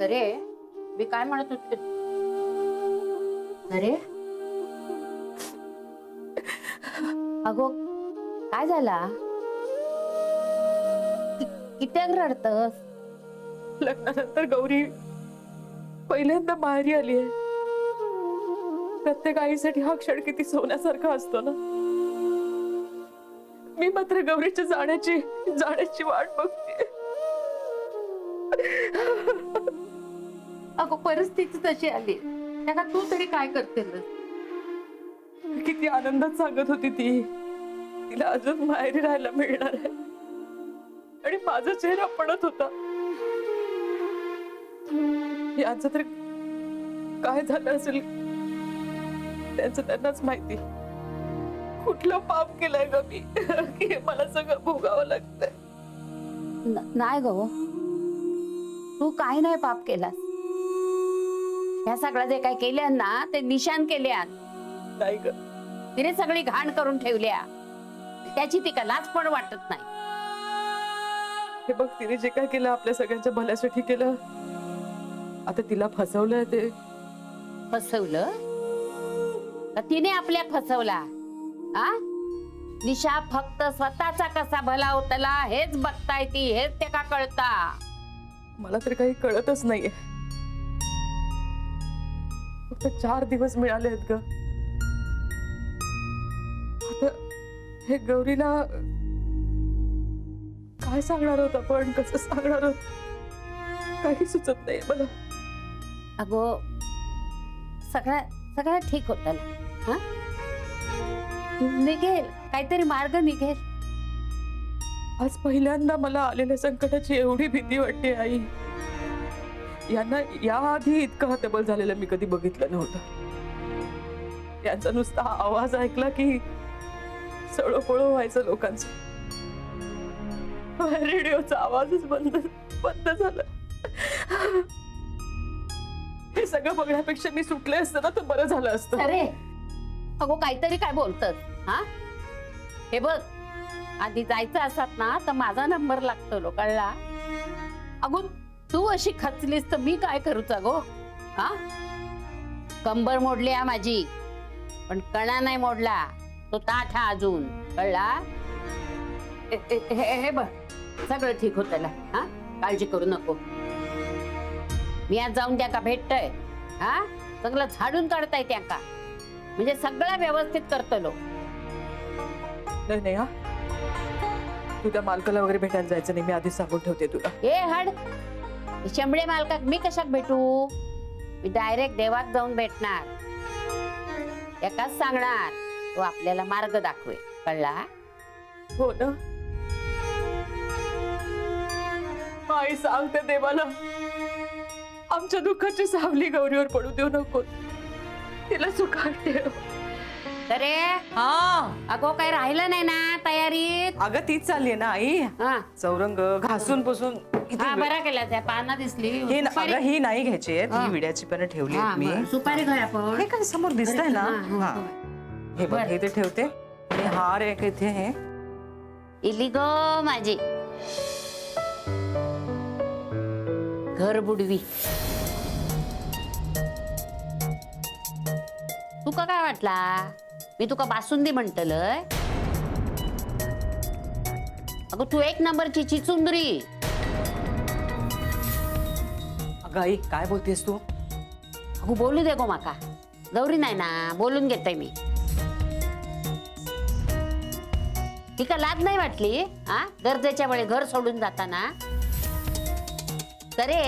अरे मी काय म्हणत होते? अरे अगो काय झाला? किती रडतस? लग्नानंतर गौरी पहिल्यांदा माहेरी आली आहे. प्रत्येक आईसाठी हा क्षण किती सोन्यासारखा असतो ना. मी मात्र गौरीच्या जाण्याची वाट बघते. अगो परिस्थिती तशी आली, त्याला तू तरी काय करतेस? किती आनंदात सांगत होती ती, तिला अजून माहेरी राहायला मिळणार आहे. आणि माझा चेहरा पडत होता. यांचं तर काय झालं असेल त्यांचं त्यांनाच माहिती. कुठलं पाप केलंय ग मी की मला सगळं भोगावं लागतंय. नाही गो, तू काय नाही पाप केलास. ह्या सगळं जे काय केल्या ना ते निशान केल्या. नाही ग, तिने सगळी घाण करून ठेवल्या, त्याची ती लाज पण वाटत नाही. हे बघ, तिने जे काय केलं आपल्या सगळ्यांच्या भल्यासाठी केलं. आता तिला फसवलंय. ते फसवलं का तिने आपल्या फसवला? आ निशा फक्त स्वतःचा कसा भला होतला हेच बघताय ती, हेच ते का कळता? मला तर काही कळतच नाहीये. फक्त 4 दिवस मिळाले आहेत ग. आता हे गौरीला काय सांगणार होत आपण, कसं सांगणार होत, काही सुचत नाही मला. अगो सगळं ठीक होत ना. हा निघेल, काहीतरी मार्ग निघेल. आज पहिल्यांदा मला आलेल्या संकटाची एवढी भीती वाटते आई. यांना याआधी इतकं हतबल झालेलं मी कधी बघितलं नव्हतं. यांचा नुसता आवाज ऐकला की सळोपळो व्हायचं लोकांचं. रेडिओचा आवाजच बंद झाला. हे सगळं बघण्यापेक्षा मी सुटले असते ना तर बरं झालं असतं. अरे अगो काहीतरी काय बोलतस? हा हे बघ, आधी जायचं असत ना तर माझा नंबर लागतो लोकांना. अगो तू अशी खचलीस तर मी काय करूच अगो? हा कंबर मोडली आहे माझी, पण कणा नाही मोडला. तो ताठ हा अजून, कळला? हे बघ, सगळं ठीक होत त्याला. हा काळजी करू नको. मी आज जाऊन त्या का भेटतय. हा सगळं झाडून काढताय त्या का, म्हणजे सगळं व्यवस्थित करतलो. नाही हा, तू त्या मालकाला वगैरे भेटायला जायचं नाही. मी आधीच सांगून ठेवते तुला. हे हड, शेंबडे मालकाक मी कशाक भेटू? मी डायरेक्ट देवात जाऊन भेटणार. एकाच सांगणार, तो आपल्याला मार्ग दाखवे. कळला? हो ना. आई सांगते देवाला, आमच्या दुःखाची सावली गौरीवर पडू देऊ नको. तिला सुखात ठेव. अरे हा अगो काय राहिलं नाही ना तयारीत? अगं तीच चालली आहे ना आई. हा चौरंग घासून पुसून हा बरा केला. त्या पाना दिसली. ही अगं ही नाही घ्यायची आहे. ही विड्याची पण ठेवली आहेत मी. सुपारी घ्या आपण. हे काय समोर दिसतंय ना? हा हे बघ, हे ते ठेवते. आणि हार एक इथे हे इली गो माझी घर बुडवी. तुका काय वाटला मी तुका बासुंदी म्हणतलय? अगं तू एक नंबरची चिचुंदरी. अगं आई काय बोलतेस तू? अगो बोलू दे गो माका. गौरी नाही ना, बोलून घेते मी. तिका लाज नाही वाटली? हा गरजेच्या वेळी घर सोडून जाताना. तरे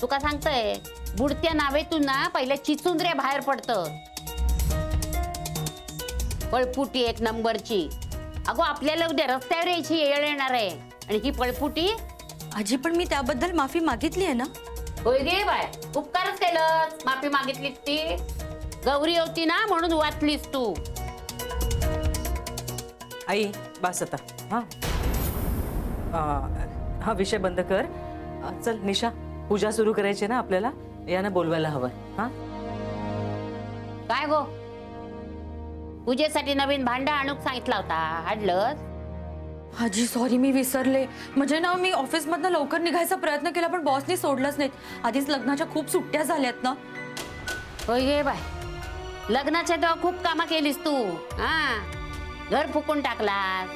तुका सांगतोय, बुडत्या नावेतून ना पहिल्या चिचुंद्र्या बाहेर पडत. पळपुटी एक नंबरची. अगो आपल्याला उद्या रस्त्यावर यायची येळ येणार आहे. आणि ही पळपुटी. आजी पण मी त्याबद्दल माफी मागितली आहे ना. होय गे बाय, उपकारच केलं. माफी मागितलीस ती. गौरी होती ना म्हणून वाचलीस तू. आई बस आता. हा हा विषय बंद कर. चल निशा, पूजा सुरू करायची ना आपल्याला. यानं बोलवायला हवं. हा काय गो, पूजेसाठी नवीन भांडा आणूक सांगितला होता, हाडलंच? आजी सॉरी, मी विसरले. म्हणजे ना मी ऑफिसमधनं लवकर निघायचा प्रयत्न केला पण बॉसनी सोडलंच नाही. आधीच लग्नाच्या खूप सुट्ट्या झाल्यात ना. होय गे बाय, लग्नाच्या तेव्हा खूप कामं केलीस तू. हा, घर फुकून टाकलास.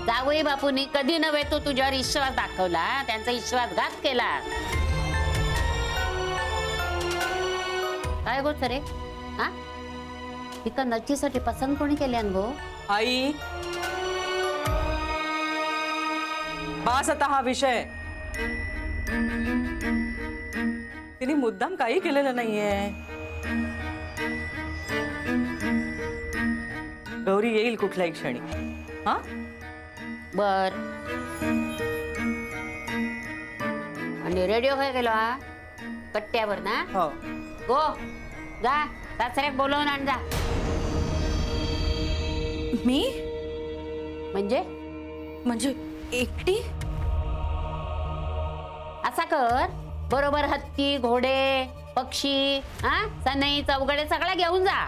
जावई बापूंनी कधी नव्हे तो तुझ्यावर विश्वास दाखवला, त्यांचा विश्वासघात केला. काय गोष्ट रे? हा, तिका नचीसाठी पसंत कोणी केल्यान गो? आई, बास आता हा विषय. तिने मुद्दाम काही केलेलं नाहीये. गौरी येईल कुठल्याही क्षणी. हा, बर. आणि रेडिओ काय केला? कट्ट्यावर ना? हो. गो जा, सासऱ्याक बोलवून आण जा. मी म्हणजे एकटी? असा कर, बरोबर हत्ती, घोडे, पक्षी, हा, सनई, चौघडे सगळ्या घेऊन जा.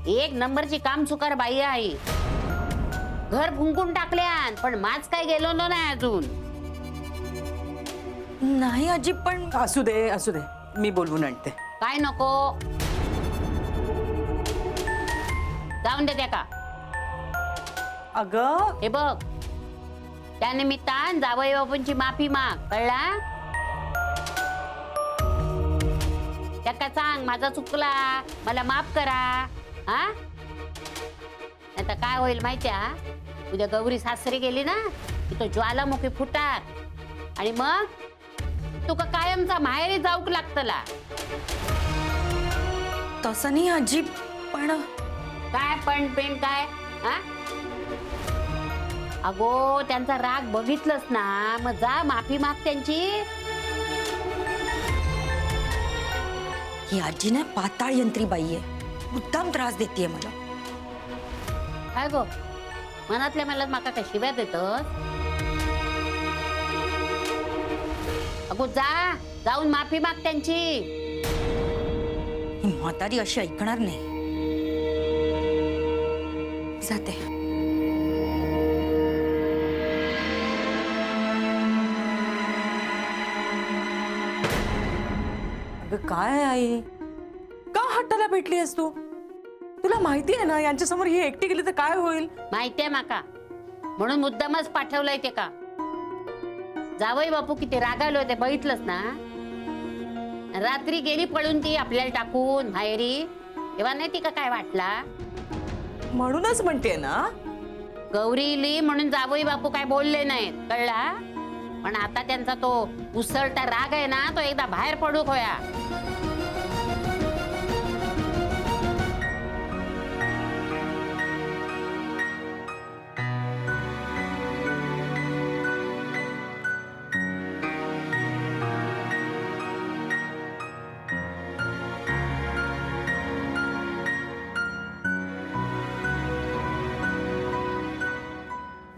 एक नंबरची काम चुकार बाई आहे. घर फुंकून टाकल्यान पण माझ काय गेलो नाही अजून. नाही आजी, पण असू दे असू दे, मी बोलवून आणते. काय नको, जाऊन दे त्या का. अगं हे बघ, त्यानिमित्तान जावई बापूंची माफी माग, कळला? त्याका सांग माझा चुकला, मला माफ करा. हा, आता काय होईल माहितीया? उद्या गौरी सासरी गेली ना की तो ज्वालामुखी फुटार आणि मग तुका कायमचा माहेरी जाऊक लागतला. तसं नाही आजी, पण काय पण पेन काय? हा, अगो त्यांचा राग बघितलंस ना, मग जा माफी माग त्यांची. ही आजी ना पाताळ यंत्री बाई आहे. मुद्दाम त्रास देतेय मला. काय गो, मनातल्या मला माका काय शिव्या देतस? अगो जा, जाऊन माफी माग त्यांची. ही म्हातारी अशी ऐकणार नाही. जाते. अगं काय आहे आई, का हट्टाला भेटली आहेस तू? तुला माहिती आहे ना यांच्या समोर ही एकटी गेली तर काय होईल. माहितीये माका, म्हणून मुद्दामच पाठवलंय ते का. जावई बापू किती रागावले होते बघितलंस ना. रात्री गेली पळून ती आपल्याला टाकून माहेरी, तेव्हा नाही ती का काय वाटला? म्हणूनच म्हणते ना, गौरी इली म्हणून जावई बापू काय बोलले नाहीत, कळला? पण आता त्यांचा तो उसळता राग आहे ना, तो एकदा बाहेर पडू होया.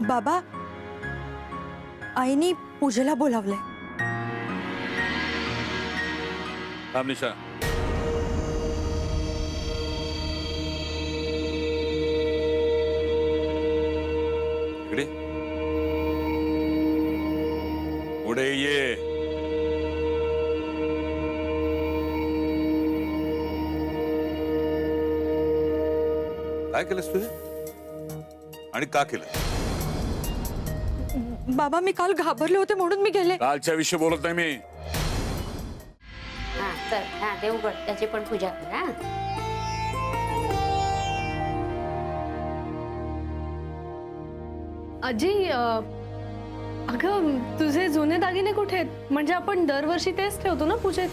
बाबा, आईनी पूजेला बोलावलंय. थांब निशा. इकडे पुढे ये. काय केलंस तुझे आणि का केलं? बाबा, मी काल घाबरले होते म्हणून मी गेले. कालच्या विषयी बोलत नाही मी. हा चल, हा देवगड त्याची पण पूजा कर. हा, आजी, अगं तुझे जुने दागिने कुठे आहेत? म्हणजे आपण दरवर्षी तेच ठेवतो ना पूजेत.